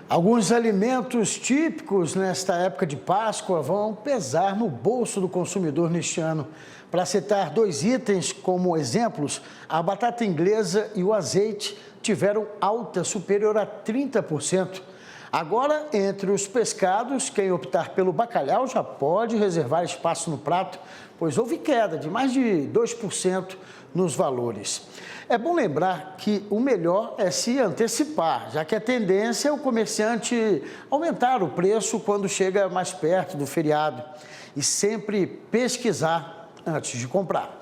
Alguns alimentos típicos nesta época de Páscoa vão pesar no bolso do consumidor neste ano. Para citar dois itens como exemplos, a batata inglesa e o azeite tiveram alta superior a 30%. Agora, entre os pescados, quem optar pelo bacalhau já pode reservar espaço no prato, pois houve queda de mais de 2% nos valores. É bom lembrar que o melhor é se antecipar, já que a tendência é o comerciante aumentar o preço quando chega mais perto do feriado e sempre pesquisar antes de comprar.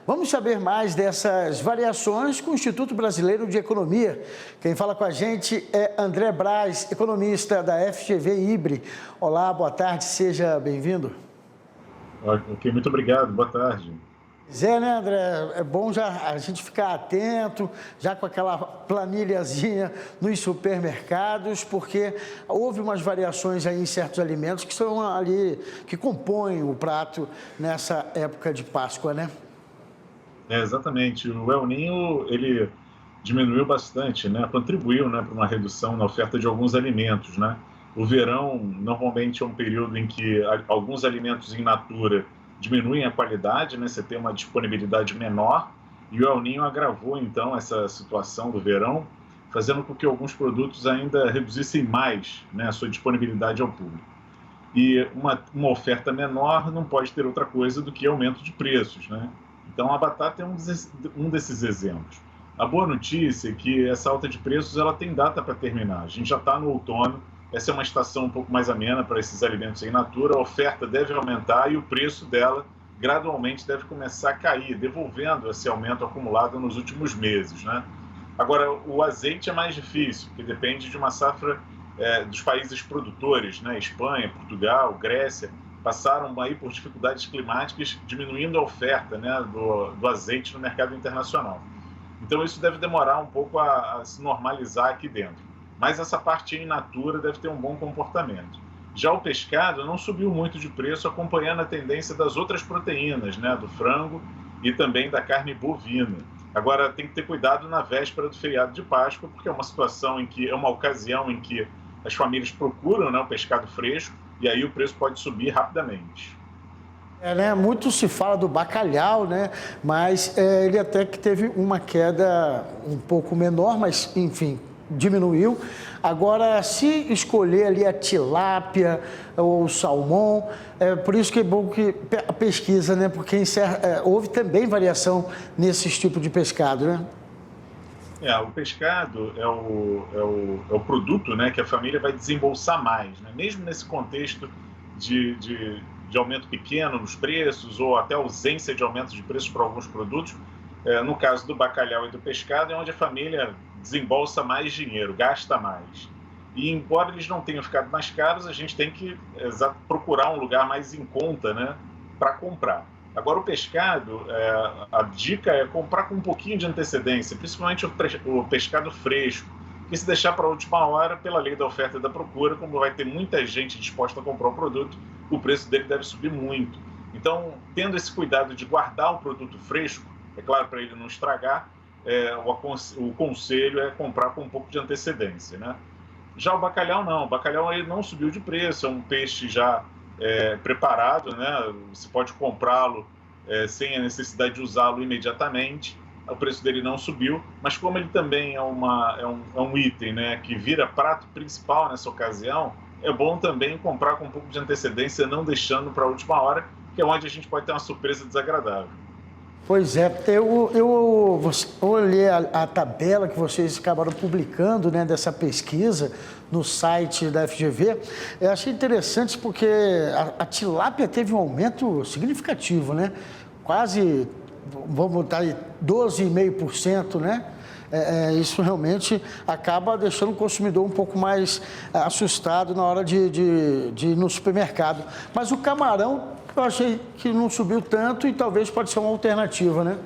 Vamos saber mais dessas variações com o Instituto Brasileiro de Economia. Quem fala com a gente é André Braz, economista da FGV Ibre. Olá, boa tarde, seja bem-vindo. Ok, muito obrigado, boa tarde. Zé, né, André? É bom já a gente ficar atento, já com aquela planilhazinha nos supermercados, porque houve umas variações aí em certos alimentos que são ali, que compõem o prato nessa época de Páscoa, né? Exatamente, o El Niño, ele diminuiu bastante, né, contribuiu, né, para uma redução na oferta de alguns alimentos, né. O verão, normalmente, é um período em que alguns alimentos in natura diminuem a qualidade, né, você tem uma disponibilidade menor, e o El Niño agravou, então, essa situação do verão, fazendo com que alguns produtos ainda reduzissem mais, né, a sua disponibilidade ao público. E uma oferta menor não pode ter outra coisa do que aumento de preços, né? Então a batata é um desses exemplos. A boa notícia é que essa alta de preços ela tem data para terminar. A gente já está no outono, essa é uma estação um pouco mais amena para esses alimentos in natura, a oferta deve aumentar e o preço dela gradualmente deve começar a cair, devolvendo esse aumento acumulado nos últimos meses, né? Agora, o azeite é mais difícil, porque depende de uma safra dos países produtores, né? Espanha, Portugal, Grécia, passaram aí por dificuldades climáticas, diminuindo a oferta, né, do azeite no mercado internacional. Então isso deve demorar um pouco a se normalizar aqui dentro. Mas essa parte in natura deve ter um bom comportamento. Já o pescado não subiu muito de preço, acompanhando a tendência das outras proteínas, né, do frango e também da carne bovina. Agora tem que ter cuidado na véspera do feriado de Páscoa, porque é uma situação em que é uma ocasião em que as famílias procuram, né, o pescado fresco e aí o preço pode subir rapidamente. É, né? Muito se fala do bacalhau, né? Mas ele até que teve uma queda um pouco menor, mas enfim, diminuiu. Agora, se escolher ali a tilápia ou o salmão, é por isso que é bom que a pesquisa, né? Porque houve também variação nesses tipos de pescado, né? O pescado é o produto, né, que a família vai desembolsar mais, né? Mesmo nesse contexto de aumento pequeno nos preços ou até ausência de aumento de preços para alguns produtos, no caso do bacalhau e do pescado, é onde a família desembolsa mais dinheiro, gasta mais. E embora eles não tenham ficado mais caros, a gente tem que procurar um lugar mais em conta, né, para comprar. Agora, o pescado, a dica é comprar com um pouquinho de antecedência, principalmente o pescado fresco, que se deixar para a última hora, pela lei da oferta e da procura, como vai ter muita gente disposta a comprar o produto, o preço dele deve subir muito. Então, tendo esse cuidado de guardar o produto fresco, é claro, para ele não estragar, o conselho é comprar com um pouco de antecedência, né? Já o bacalhau não, o bacalhau ele não subiu de preço, é um peixe já preparado, né? Você pode comprá-lo sem a necessidade de usá-lo imediatamente, o preço dele não subiu, mas como ele também é um item, né, que vira prato principal nessa ocasião, é bom também comprar com um pouco de antecedência, não deixando para a última hora, que é onde a gente pode ter uma surpresa desagradável. Pois é, eu olhei a tabela que vocês acabaram publicando, né, dessa pesquisa no site da FGV. Eu achei interessante porque a tilápia teve um aumento significativo, né? Quase, vamos botar aí, 12,5%, né? Isso realmente acaba deixando o consumidor um pouco mais assustado na hora de ir no supermercado. Mas o camarão, eu achei que não subiu tanto e talvez pode ser uma alternativa, né?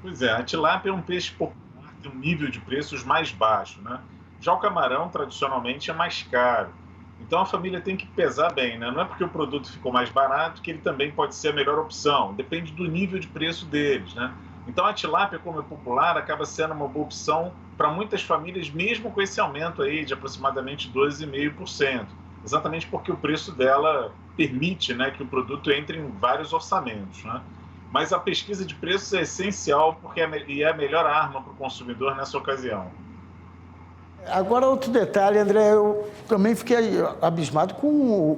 Pois é, a tilápia é um peixe popular, tem um nível de preços mais baixo, né? Já o camarão, tradicionalmente, é mais caro. Então a família tem que pesar bem, né? Não é porque o produto ficou mais barato que ele também pode ser a melhor opção. Depende do nível de preço deles, né? Então a tilápia, como é popular, acaba sendo uma boa opção para muitas famílias, mesmo com esse aumento aí de aproximadamente 12,5%, exatamente porque o preço dela permite, né, que o produto entre em vários orçamentos, né? Mas a pesquisa de preços é essencial porque é a melhor arma para o consumidor nessa ocasião. Agora, outro detalhe, André, eu também fiquei abismado com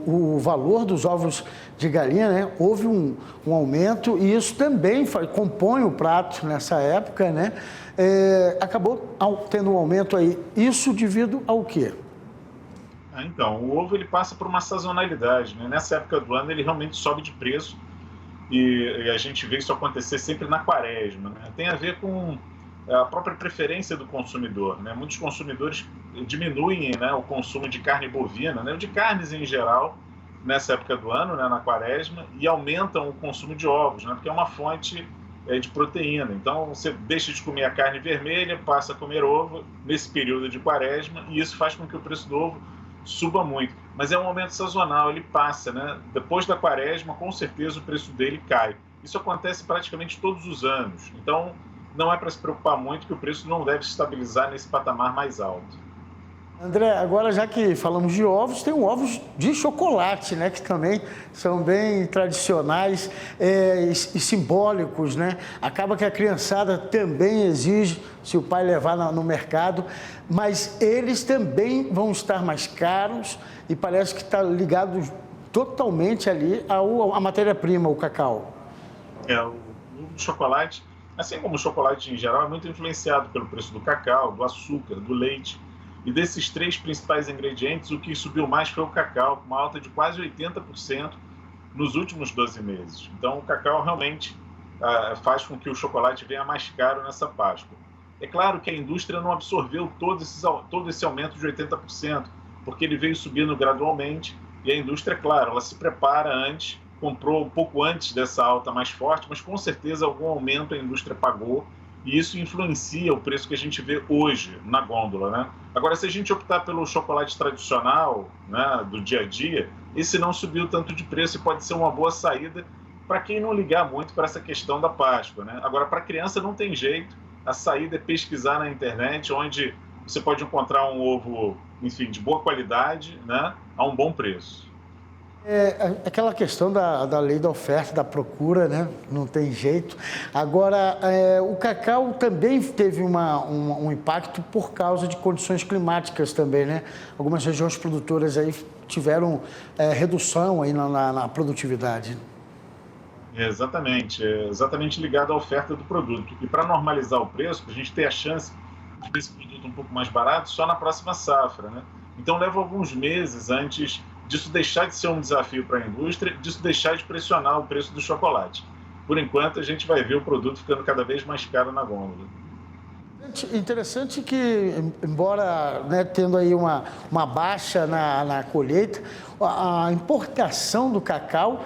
o valor dos ovos de galinha, né? Houve um aumento e isso também compõe o prato nessa época, né? Acabou tendo um aumento aí. Isso devido ao quê? Então, o ovo ele passa por uma sazonalidade, né? Nessa época do ano ele realmente sobe de preço e a gente vê isso acontecer sempre na quaresma, né? Tem a ver com a própria preferência do consumidor, né? Muitos consumidores diminuem, né, o consumo de carne bovina, né, de carnes em geral, nessa época do ano, né, na quaresma, e aumentam o consumo de ovos, né, porque é uma fonte de proteína. Então, você deixa de comer a carne vermelha, passa a comer ovo nesse período de quaresma, e isso faz com que o preço do ovo suba muito. Mas é um aumento sazonal, ele passa, né? Depois da quaresma, com certeza o preço dele cai. Isso acontece praticamente todos os anos. Então, não é para se preocupar muito que o preço não deve se estabilizar nesse patamar mais alto. André, agora já que falamos de ovos, tem ovos de chocolate, né? Que também são bem tradicionais e simbólicos, né? Acaba que a criançada também exige, se o pai levar no mercado, mas eles também vão estar mais caros e parece que está ligado totalmente ali à matéria-prima, o cacau. O chocolate, assim como o chocolate em geral, é muito influenciado pelo preço do cacau, do açúcar, do leite. E desses três principais ingredientes, o que subiu mais foi o cacau, com uma alta de quase 80% nos últimos 12 meses. Então, o cacau realmente faz com que o chocolate venha mais caro nessa Páscoa. É claro que a indústria não absorveu todo esse aumento de 80%, porque ele veio subindo gradualmente, e a indústria, claro, ela se prepara antes, comprou um pouco antes dessa alta mais forte, mas com certeza algum aumento a indústria pagou, e isso influencia o preço que a gente vê hoje na gôndola, né? Agora, se a gente optar pelo chocolate tradicional, né, do dia a dia, esse não subiu tanto de preço e pode ser uma boa saída para quem não ligar muito para essa questão da Páscoa, né? Agora, para criança não tem jeito, a saída é pesquisar na internet, onde você pode encontrar um ovo, enfim, de boa qualidade, né, a um bom preço. Aquela questão da lei da oferta, da procura, né? Não tem jeito. Agora, o cacau também teve um impacto por causa de condições climáticas também, né? Algumas regiões produtoras aí tiveram redução aí na produtividade. Exatamente ligado à oferta do produto. E para normalizar o preço, para a gente ter a chance de ter esse produto um pouco mais barato, só na próxima safra, né? Então leva alguns meses antes disso deixar de ser um desafio para a indústria, disso deixar de pressionar o preço do chocolate. Por enquanto, a gente vai ver o produto ficando cada vez mais caro na gôndola. Interessante que, embora, né, tendo aí uma baixa na colheita, a importação do cacau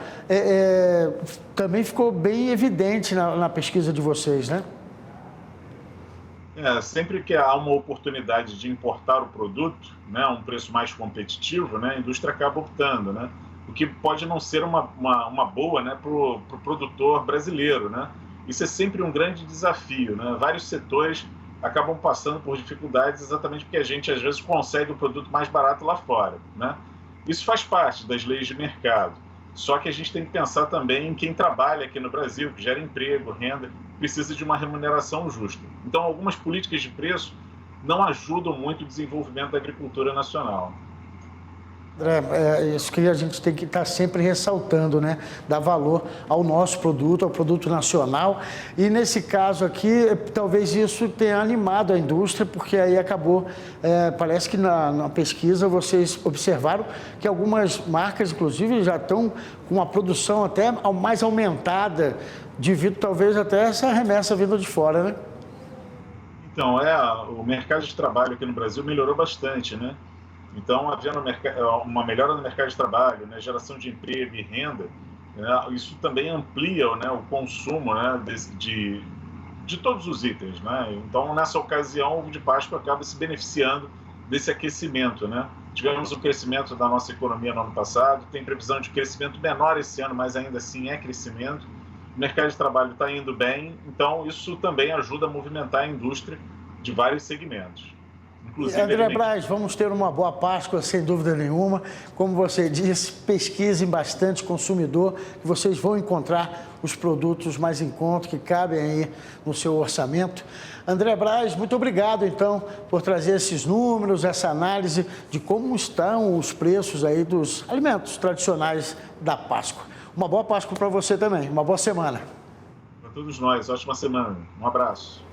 também ficou bem evidente na pesquisa de vocês, né? Sempre que há uma oportunidade de importar o produto, né, a um preço mais competitivo, né, a indústria acaba optando, né, o que pode não ser uma boa, né, para o produtor brasileiro, né. Isso é sempre um grande desafio, né, vários setores acabam passando por dificuldades exatamente porque a gente, às vezes, consegue o produto mais barato lá fora, né. Isso faz parte das leis de mercado. Só que a gente tem que pensar também em quem trabalha aqui no Brasil, que gera emprego, renda, precisa de uma remuneração justa. Então, algumas políticas de preço não ajudam muito o desenvolvimento da agricultura nacional. André, é isso que a gente tem que estar sempre ressaltando, né? Dar valor ao nosso produto, ao produto nacional. E nesse caso aqui, talvez isso tenha animado a indústria, porque aí acabou, parece que na pesquisa vocês observaram que algumas marcas, inclusive, já estão com uma produção até mais aumentada, devido talvez até essa remessa vindo de fora, né? Então, o mercado de trabalho aqui no Brasil melhorou bastante, né? Então, havendo uma melhora no mercado de trabalho, né, geração de emprego e renda, né, isso também amplia, né, o consumo, né, de todos os itens, né? Então, nessa ocasião, o ovo de Páscoa acaba se beneficiando desse aquecimento, né? Tivemos o crescimento da nossa economia no ano passado, tem previsão de crescimento menor esse ano, mas ainda assim é crescimento. o mercado de trabalho está indo bem, então isso também ajuda a movimentar a indústria de vários segmentos. Inclusive, André Braz, vamos ter uma boa Páscoa, sem dúvida nenhuma. Como você disse, pesquisem bastante consumidor, que vocês vão encontrar os produtos mais em conta, que cabem aí no seu orçamento. André Braz, muito obrigado, então, por trazer esses números, essa análise de como estão os preços aí dos alimentos tradicionais da Páscoa. Uma boa Páscoa para você também, uma boa semana. Para todos nós, ótima semana. Um abraço.